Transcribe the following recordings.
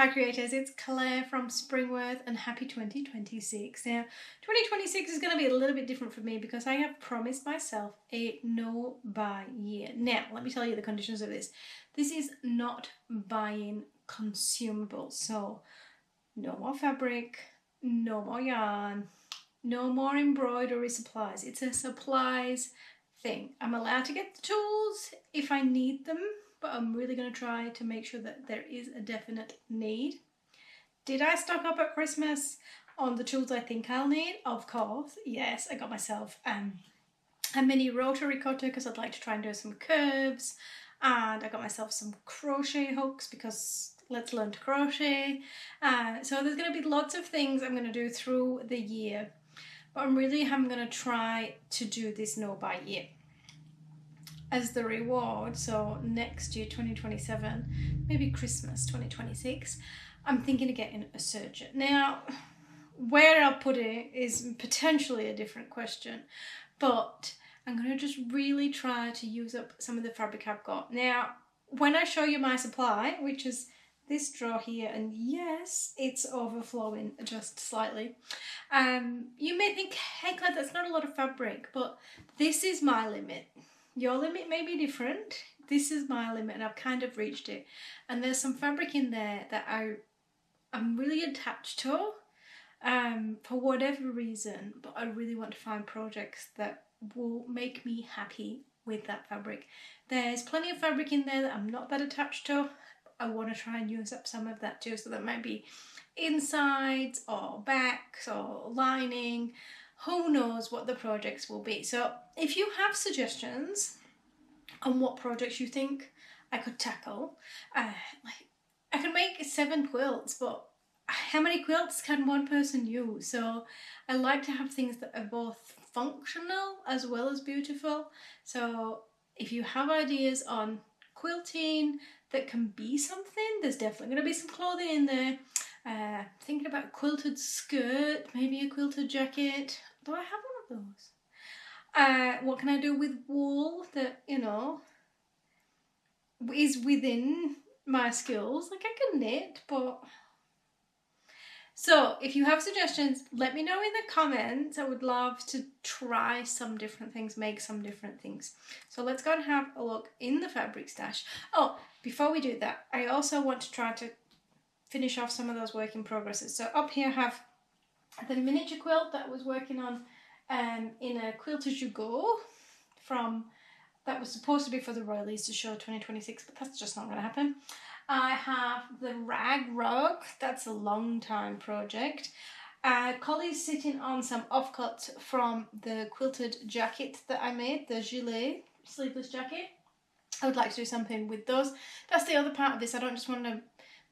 Hi creators, it's Claire from Springworth and happy 2026. Now, 2026 is going to be a little bit different for me because I have promised myself a no-buy year. Now, let me tell you the conditions of this. This is not buying consumables. So, no more fabric, no more yarn, no more embroidery supplies. It's a supplies thing. I'm allowed to get the tools if I need them, but I'm really going to try to make sure that there is a definite need. Did I stock up at Christmas on the tools I think I'll need? Of course, yes. I got myself a mini rotary cutter because I'd like to try and do some curves, and I got myself some crochet hooks because let's learn to crochet. So there's going to be lots of things I'm going to do through the year, but I'm going to try to do this no-buy year as the reward. So next year, 2027, maybe Christmas 2026, I'm thinking of getting a serger. Now, where I'll put it is potentially a different question, but I'm going to just really try to use up some of the fabric I've got. Now, when I show you my supply, which is this drawer here, and yes, it's overflowing just slightly, you may think, hey Claire, that's not a lot of fabric, but this is my limit. Your limit may be different. This is my limit and I've kind of reached it. And there's some fabric in there that I'm really attached to for whatever reason, but I really want to find projects that will make me happy with that fabric. There's plenty of fabric in there that I'm not that attached to. I want to try and use up some of that too, so that might be insides or backs or lining. Who knows what the projects will be. So if you have suggestions on what projects you think I could tackle, like I could make 7 quilts, but how many quilts can one person use? So I like to have things that are both functional as well as beautiful. So if you have ideas on quilting that can be something, there's definitely going to be some clothing in there. Thinking about a quilted skirt, maybe a quilted jacket. Do I have one of those? What can I do with wool that, you know, is within my skills? Like I can knit, but... So if you have suggestions, let me know in the comments. I would love to try some different things, make some different things. So let's go and have a look in the fabric stash. Oh, before we do that, I also want to try to finish off some of those work in progresses. So up here I have the miniature quilt that I was working on in a Quilt As You Go that was supposed to be for the Royal Easter Show 2026, but that's just not going to happen. I have the rag rug. That's a long time project. Collie's sitting on some offcuts from the quilted jacket that I made, the gilet sleeveless jacket. I would like to do something with those. That's the other part of this. I don't just want to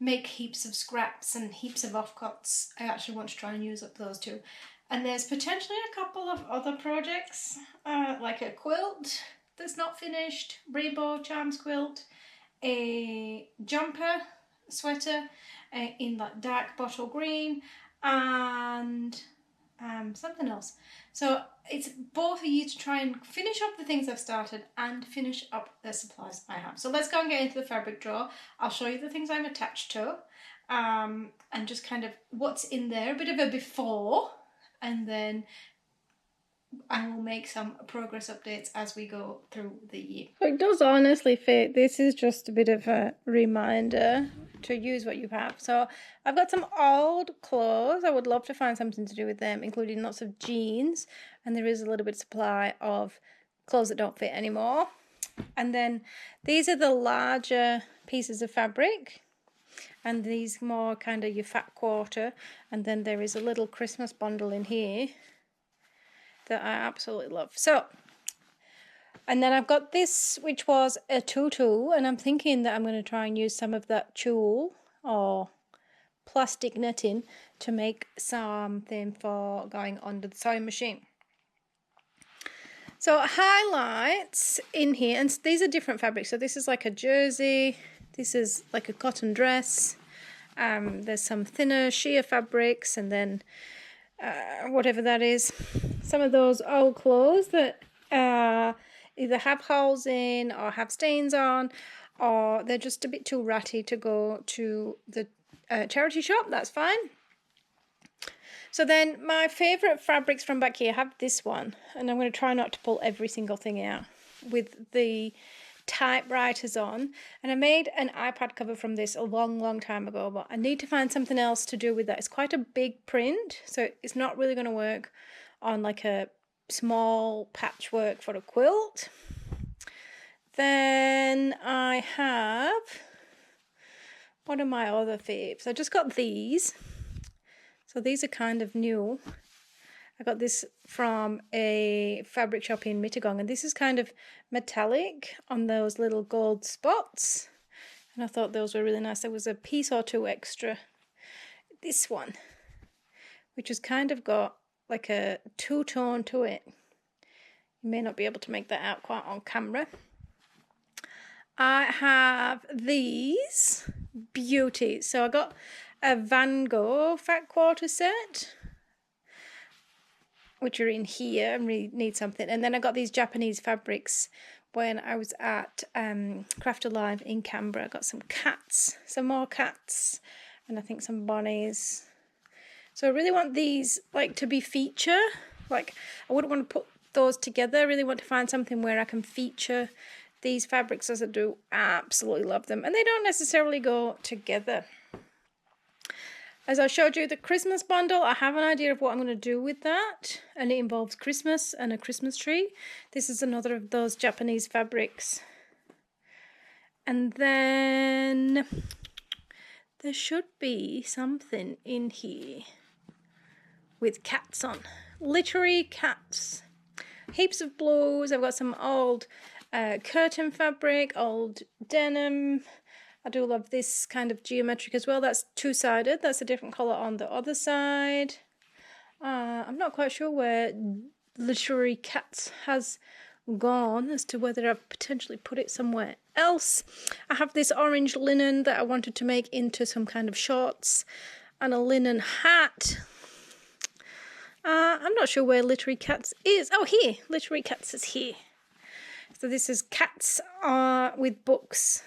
make heaps of scraps and heaps of offcuts. I actually want to try and use up those too. And there's potentially a couple of other projects, like a quilt that's not finished, rainbow charms quilt, a jumper sweater in that dark bottle green, and something else. So it's both for you to try and finish up the things I've started and finish up the supplies I have. So let's go and get into the fabric drawer. I'll show you the things I'm attached to, and just kind of what's in there, a bit of a before, and then I will make some progress updates as we go through the year. It does honestly fit. This is just a bit of a reminder to use what you have. So I've got some old clothes. I would love to find something to do with them, including lots of jeans. And there is a little bit of supply of clothes that don't fit anymore. And then these are the larger pieces of fabric. And these more kind of your fat quarter. And then there is a little Christmas bundle in here that I absolutely love. So, and then I've got this, which was a tutu, and I'm thinking that I'm going to try and use some of that tulle or plastic knitting to make something for going under the sewing machine. So highlights in here, and these are different fabrics. So this is like a jersey, this is like a cotton dress, there's some thinner sheer fabrics, and then whatever that is, some of those old clothes that either have holes in or have stains on, or they're just a bit too ratty to go to the charity shop. That's fine. So then my favourite fabrics from back here, I have this one, and I'm going to try not to pull every single thing out, with the typewriters on. And I made an iPad cover from this a long time ago, but I need to find something else to do with that. It's quite a big print, so it's not really going to work on like a small patchwork for a quilt. Then I have, what are my other faves? I just got these. So these are kind of new. I got this from a fabric shop in Mittagong, and this is kind of metallic on those little gold spots. And I thought those were really nice. There was a piece or two extra. This one, which has kind of got like a two-tone to it. You may not be able to make that out quite on camera. I have these beauties. So I got a Van Gogh fat quarter set, which are in here and really need something. And then I got these Japanese fabrics when I was at Craft Alive in Canberra. I got some cats, some more cats, and I think some bunnies. So I really want these like to be feature. Like I wouldn't want to put those together. I really want to find something where I can feature these fabrics, as I do absolutely love them. And they don't necessarily go together. As I showed you the Christmas bundle, I have an idea of what I'm going to do with that. And it involves Christmas and a Christmas tree. This is another of those Japanese fabrics. And then there should be something in here with cats on. Literary cats. Heaps of blues. I've got some old curtain fabric, old denim. I do love this kind of geometric as well. That's two-sided. That's a different colour on the other side. I'm not quite sure where Literary Cats has gone, as to whether I've potentially put it somewhere else. I have this orange linen that I wanted to make into some kind of shorts and a linen hat. I'm not sure where Literary Cats is. Oh, here. Literary Cats is here. So this is cats with books.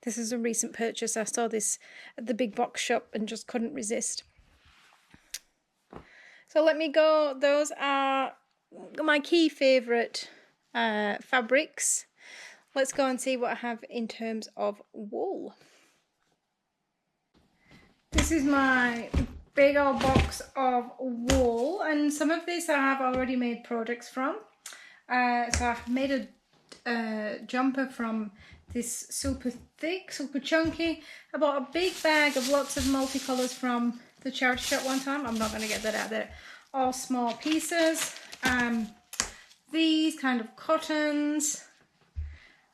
This is a recent purchase. I saw this at the big box shop and just couldn't resist. So let me go. Those are my key favourite fabrics. Let's go and see what I have in terms of wool. This is my big old box of wool, and some of this I have already made projects from. So I've made a jumper from this super thick, super chunky. I bought a big bag of lots of multicolours from the charity shop one time. I'm not going to get that out there. All small pieces. These kind of cottons.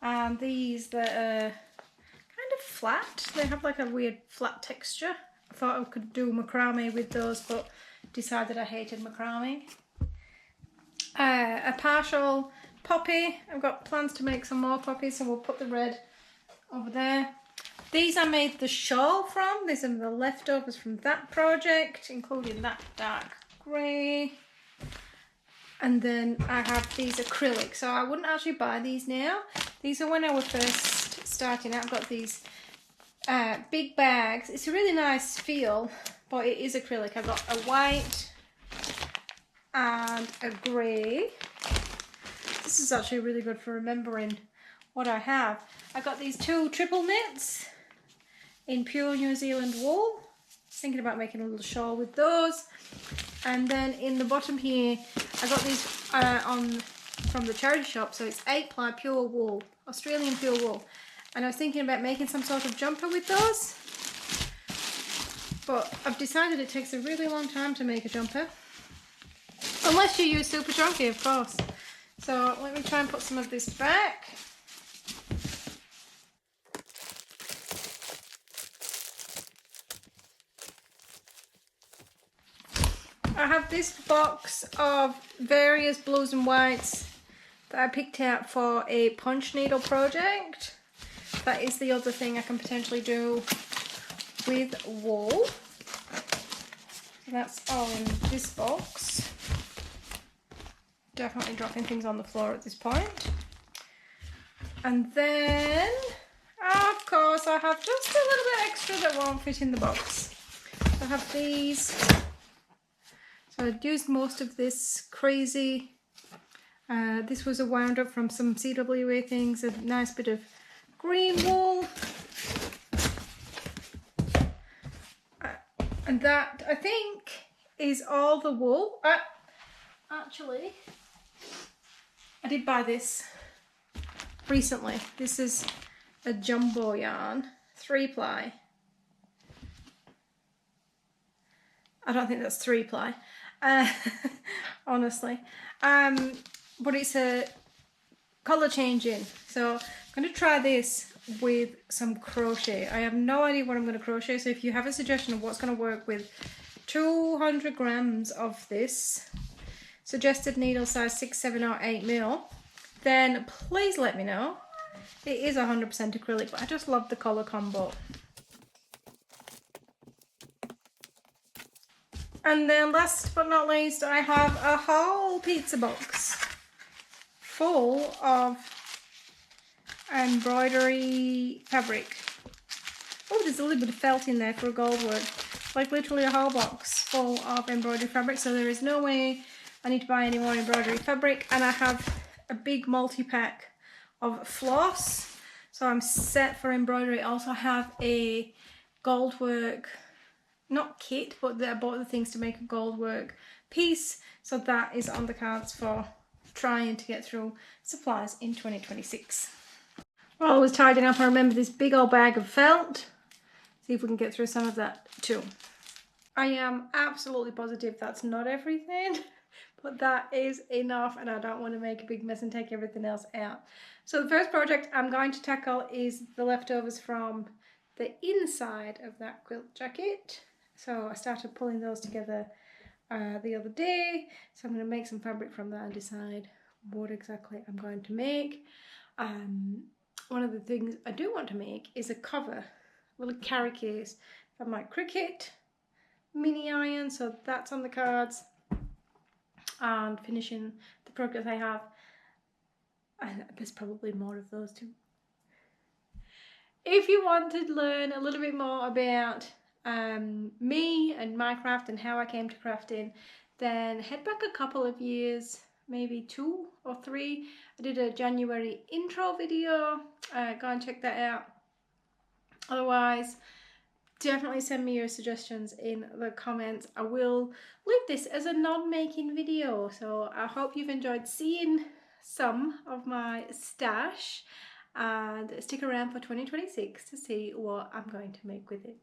And these that are kind of flat. They have like a weird flat texture. I thought I could do macrame with those, but decided I hated macrame. A partial poppy. I've got plans to make some more poppies, so we'll put the red over there. These I made the shawl from. These are the leftovers from that project, including that dark grey. And then I have these acrylic. So I wouldn't actually buy these now. These are when I was first starting out. I've got these big bags. It's a really nice feel, but it is acrylic. I've got a white and a grey. This is actually really good for remembering what I have. I got these two triple knits in pure New Zealand wool. Thinking about making a little shawl with those. And then in the bottom here, I got these from the charity shop. So it's 8-ply pure wool, Australian pure wool. And I was thinking about making some sort of jumper with those. But I've decided it takes a really long time to make a jumper. Unless you use Super Chunky, of course. So let me try and put some of this back. I have this box of various blues and whites that I picked out for a punch needle project. That is the other thing I can potentially do with wool. So that's all in this box. Definitely dropping things on the floor at this point. And then, of course, I have just a little bit extra that won't fit in the box. I have these. So I'd used most of this crazy. This was a wound up from some CWA things, a nice bit of green wool. And that, I think, is all the wool. Actually, I did buy this recently. This is a jumbo yarn, 3-ply. I don't think that's 3-ply, honestly. But it's a colour changing. So I'm going to try this with some crochet. I have no idea what I'm going to crochet, so if you have a suggestion of what's going to work with 200 grams of this, suggested needle size 6, 7 or 8 mil, then please let me know. It is 100% acrylic, but I just love the colour combo. And then last but not least, I have a whole pizza box full of embroidery fabric. Oh, there's a little bit of felt in there for a gold work. Like literally a whole box full of embroidery fabric, so there is no way I need to buy any more embroidery fabric. And I have a big multi-pack of floss, so I'm set for embroidery. I also have a gold work, not kit, but I bought the things to make a gold work piece, so that is on the cards for trying to get through supplies in 2026. While I was tidying up, I remember this big old bag of felt. See if we can get through some of that too. I am absolutely positive that's not everything, but that is enough, and I don't want to make a big mess and take everything else out. So the first project I'm going to tackle is the leftovers from the inside of that quilt jacket. So I started pulling those together the other day, so I'm going to make some fabric from that and decide what exactly I'm going to make. One of the things I do want to make is a cover, a little carry case for my Cricut mini iron, so that's on the cards. And finishing the project I have, and there's probably more of those too. If you want to learn a little bit more about me and my craft and how I came to crafting, then head back a couple of years, maybe 2 or 3. I did a January intro video, go and check that out. Otherwise, definitely send me your suggestions in the comments. I will leave this as a non-making video, so I hope you've enjoyed seeing some of my stash, and stick around for 2026 to see what I'm going to make with it.